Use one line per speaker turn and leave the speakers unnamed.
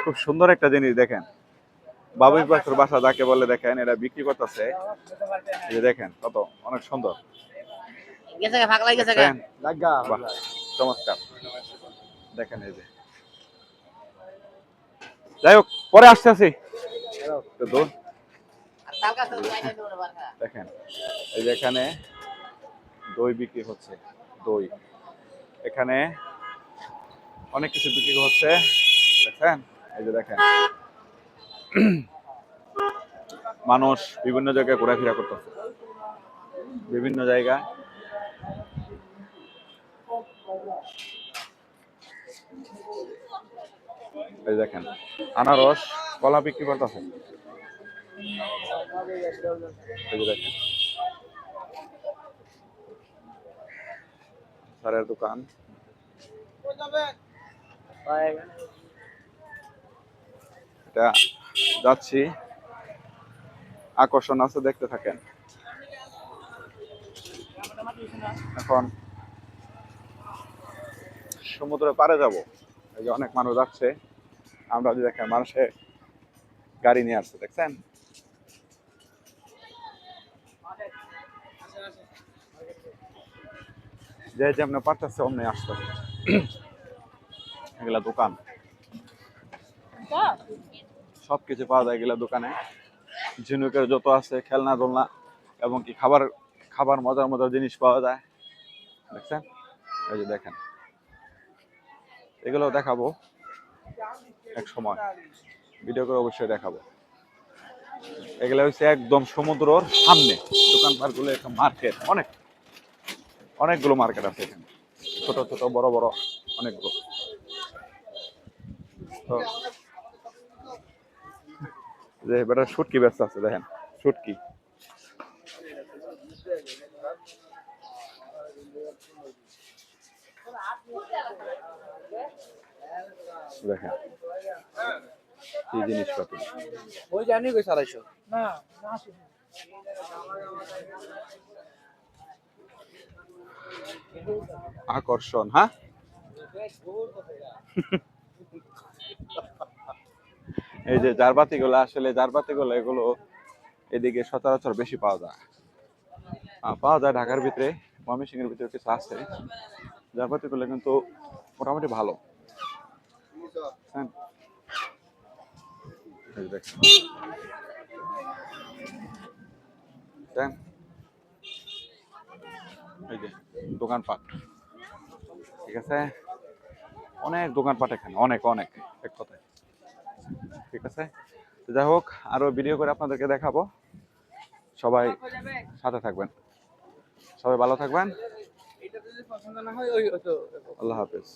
খুব সুন্দর একটা জিনিস দেখেন, বাবুই পাখির বাসা যাকে বলে দেখেন, এটা বিক্রি করতেছে। এই যে দেখেন কত অনেক সুন্দর, দেখছেন? বাহ, চমৎকার। দেখেন এই যে, যাই হোক পরে আসতেছি। দেখেন এই যে এখানে দই বিক্রি হচ্ছে, দই এখানে অনেক কিছু বিক্রি হচ্ছে, দেখেন এই যে দেখেন মানুষ বিভিন্ন জায়গায় ঘোরাফেরা করতেছে, বিভিন্ন জায়গায়। এই দেখেন আনারস কলা বিক্রি করতেছে, এই যে দেখেন সারের দোকান। এটা যাচ্ছি, আকর্ষণ আছে, দেখতে থাকেন। এখন সমুদ্রের পাড়ে যাব, এই যে অনেক মানুষ যাচ্ছে, আমরা যে দেখেন মানুষে গাড়ি নিয়ে আসছে, দেখছেন? যে যেমন পারতেছে অমনি আসতেছে। এগুলা দোকান, সবকিছু পাওয়া যায় এগুলা দোকানে। ঝিনুকের যত আছে খেলনা দোলনা এবং কি খাবার খাবার মজার মজার জিনিস পাওয়া যায়, দেখছেন? এই যে দেখেন, এগুলো দেখাবো এক সময়, ভিডিও করে অবশ্যই দেখাবো। এগুলো হচ্ছে একদম সমুদ্রের সামনে দোকানপাট গুলো, একটা মার্কেট, অনেকগুলো মার্কেট আছে এখানে, ছোট ছোট বড় বড় অনেকগুলো। তো যে বেটা শুটকি ব্যস্ত আছে, দেখেন শুটকি, দেখেন কি জিনিসপত্র।
ওই জানি কই 450 না
আকর্ষণ, হ্যাঁ এই যে জারবাতি গুলো, আসলে জারবাতি গুলো এগুলো এদিকে সচরাচর বেশি পাওয়া যায়, ঢাকার ভিতরে, ময়মনসিংহের ভিতরে কিছু আছে জারবাতি গুলো, কিন্তু মোটামুটি ভালো। হ্যাঁ, এই দেখেন, দেখেন এই যে দোকানপাট, ঠিক আছে, অনেক দোকানপাট এখানে, অনেক অনেক এক কথায়, ঠিক আছে। যাই হোক, আরো ভিডিও করে আপনাদেরকে দেখাবো। সবাই সাথে থাকবেন, সবাই ভালো থাকবেন, আল্লাহ হাফেজ।